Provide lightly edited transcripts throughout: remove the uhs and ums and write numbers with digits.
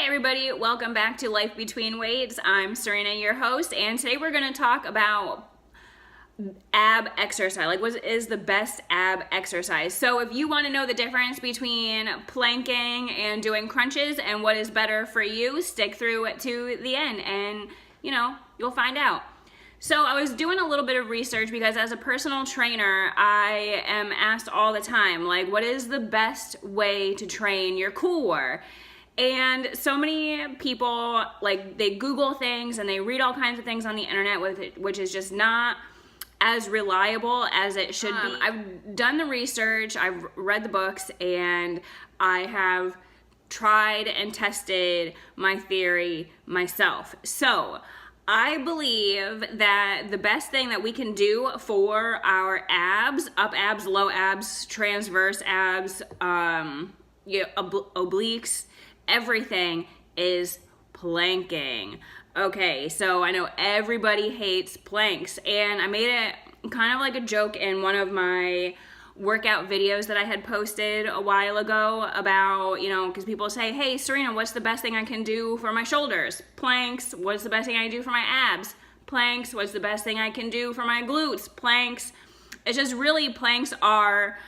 everybody, welcome back to Life Between Weights. I'm Serena, your host, and today we're going to talk about ab exercise, like what is the best ab exercise. So if you want to know the difference between planking and doing crunches and what is better for you, stick through it to the end and you'll find out. So I was doing a little bit of research because as a personal trainer, I am asked all the time, like, what is the best way to train your core? And so many people, like, they Google things and they read all kinds of things on the internet, which is just not as reliable as it should be. I've done the research, I've read the books, and I have tried and tested my theory myself. So I believe that the best thing that we can do for our abs, up abs, low abs, transverse abs, obliques, everything, is planking. Okay, so I know everybody hates planks, and I made it kind of like a joke in one of my workout videos that I had posted a while ago about, because people say, hey, Serena, what's the best thing I can do for my shoulders? Planks. What's the best thing I can do for my abs? Planks. What's the best thing I can do for my glutes? Planks. It's just really, planks are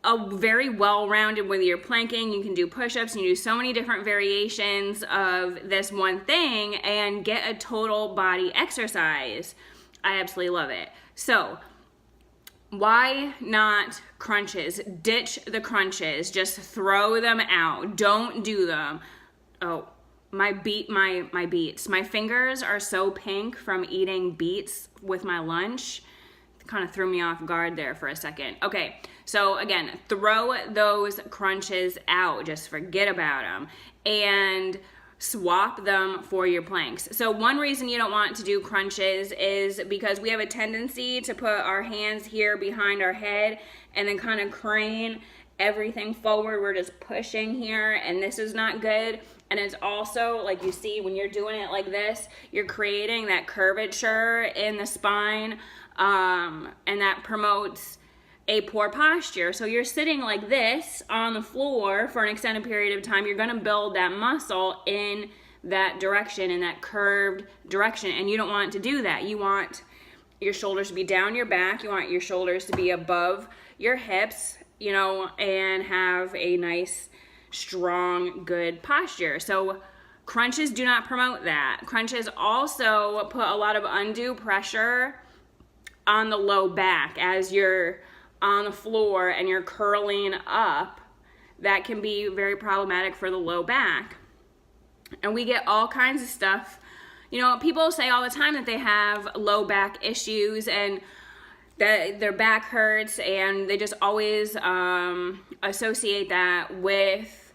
a very well-rounded, whether you're planking, you can do push-ups, you can do so many different variations of this one thing and get a total body exercise. I absolutely love it. So why not crunches? Ditch the crunches. Just throw them out. Don't do them. Oh, my beets. My fingers are so pink from eating beets with my lunch. Kind of threw me off guard there for a second. Okay, so again, throw those crunches out. Just forget about them and swap them for your planks. So one reason you don't want to do crunches is because we have a tendency to put our hands here behind our head and then kind of crane everything forward. We're just pushing here, and this is not good. And it's also, like, you see when you're doing it like this, you're creating that curvature in the spine, and that promotes a poor posture. So you're sitting like this on the floor for an extended period of time, you're going to build that muscle in that direction, in that curved direction, and you don't want to do that. You want your shoulders to be down your back, you want your shoulders to be above your hips, and have a nice, strong, good posture. So crunches do not promote that. Crunches also put a lot of undue pressure on the low back as you're on the floor and you're curling up. That can be very problematic for the low back. And we get all kinds of stuff. People say all the time that they have low back issues and that their back hurts, and they just always associate that with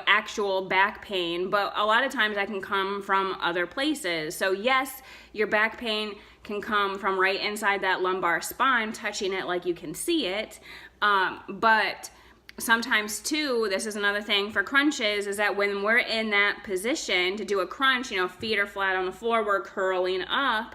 actual back pain, but a lot of times that can come from other places. So yes, your back pain can come from right inside that lumbar spine, touching it like you can see it, but sometimes too, this is another thing for crunches, is that when we're in that position to do a crunch, feet are flat on the floor, we're curling up.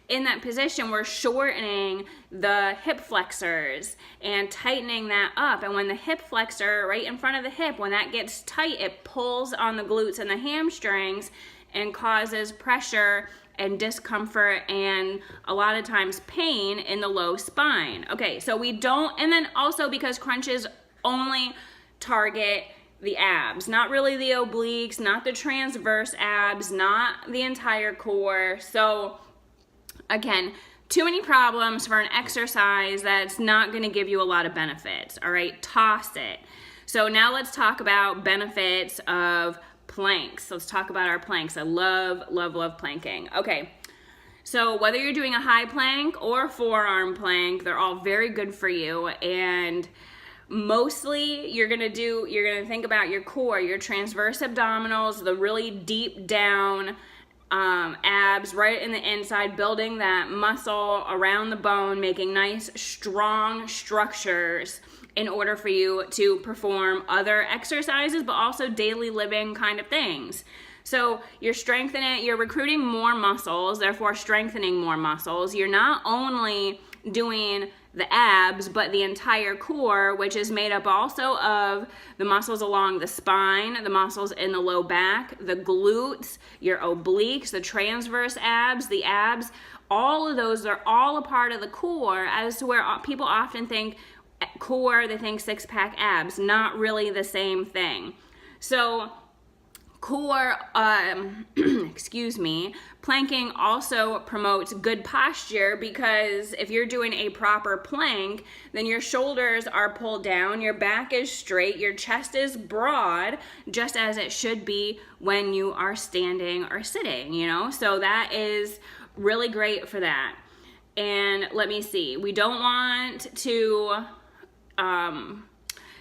In that position, we're shortening the hip flexors and tightening that up. And when the hip flexor right in front of the hip, when that gets tight, it pulls on the glutes and the hamstrings and causes pressure and discomfort and a lot of times pain in the low spine. Okay, so we don't, and then also because crunches only target the abs, not really the obliques, not the transverse abs, not the entire core. So again, too many problems for an exercise that's not going to give you a lot of benefits. All right, toss it. So now let's talk about benefits of planks. Let's talk about our planks. I love, love, love planking. Okay, so whether you're doing a high plank or forearm plank, they're all very good for you. And mostly you're gonna think about your core, your transverse abdominals, the really deep down abs right in the inside, building that muscle around the bone, making nice strong structures in order for you to perform other exercises, but also daily living kind of things. So you're strengthening, you're recruiting more muscles, therefore strengthening more muscles. You're not only doing the abs, but the entire core, which is made up also of the muscles along the spine, the muscles in the low back, the glutes, your obliques, the transverse abs, the abs. All of those are all a part of the core, as to where people often think core, they think six-pack abs. Not really the same thing. So core, excuse me, planking also promotes good posture, because if you're doing a proper plank, then your shoulders are pulled down, your back is straight, your chest is broad, just as it should be when you are standing or sitting, you know? So that is really great for that. And let me see, we don't want to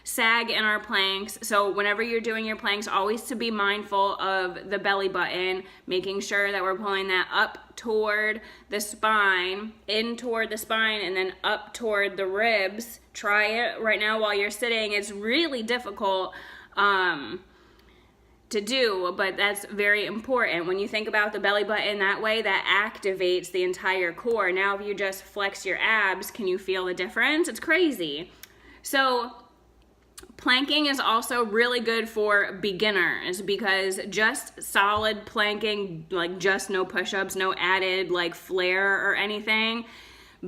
sag in our planks. So whenever you're doing your planks, always to be mindful of the belly button, making sure that we're pulling that up toward the spine, in toward the spine, and then up toward the ribs. Try it right now while you're sitting. It's really difficult to do, but that's very important. When you think about the belly button that way, that activates the entire core. Now if you just flex your abs, can you feel the difference? It's crazy. So planking is also really good for beginners, because just solid planking, like just no push-ups, no added like flair or anything,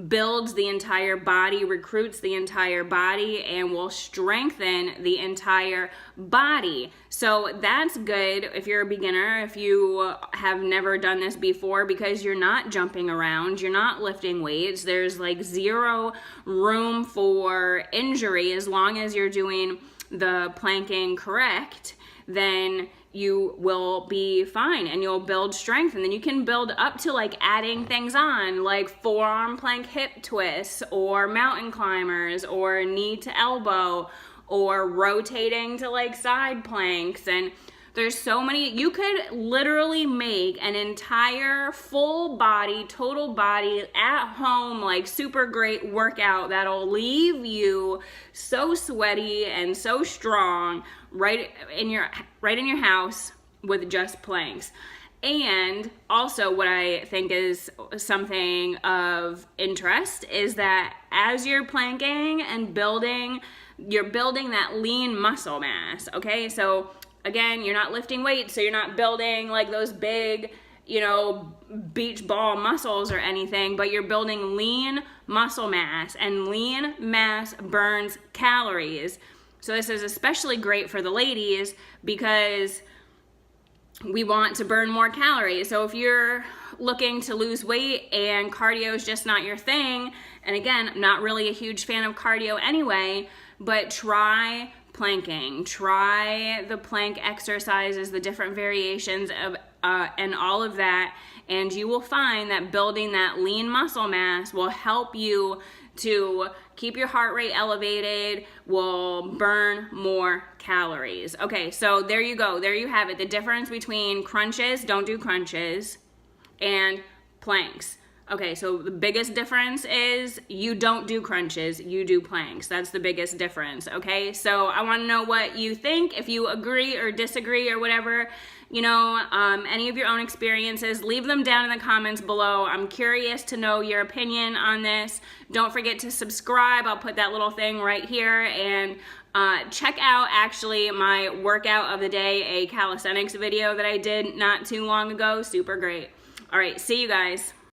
builds the entire body, recruits the entire body, and will strengthen the entire body. So that's good if you're a beginner, if you have never done this before, because you're not jumping around, you're not lifting weights, there's like zero room for injury. As long as you're doing the planking correct, then you will be fine and you'll build strength. And then you can build up to like adding things on, like forearm plank hip twists, or mountain climbers, or knee to elbow, or rotating to like side planks. And there's so many, you could literally make an entire full body, total body, at home, like super great workout that'll leave you so sweaty and so strong right in your house with just planks. And also what I think is something of interest is that as you're planking and building, you're building that lean muscle mass, okay? So again, you're not lifting weights, so you're not building like those big, you know, beach ball muscles or anything, but you're building lean muscle mass, and lean mass burns calories. So this is especially great for the ladies, because we want to burn more calories. So if you're looking to lose weight and cardio is just not your thing, and again, I'm not really a huge fan of cardio anyway, but try planking, try the plank exercises, the different variations of and all of that, and you will find that building that lean muscle mass will help you to keep your heart rate elevated, will burn more calories. Okay, so there you go. There you have it. The difference between crunches, don't do crunches, and planks. Okay, so the biggest difference is you don't do crunches, you do planks. That's the biggest difference, okay? So I want to know what you think, if you agree or disagree or whatever, you know, any of your own experiences, leave them down in the comments below. I'm curious to know your opinion on this. Don't forget to subscribe. I'll put that little thing right here, and check out actually my workout of the day, a calisthenics video that I did not too long ago. Super great. All right, see you guys.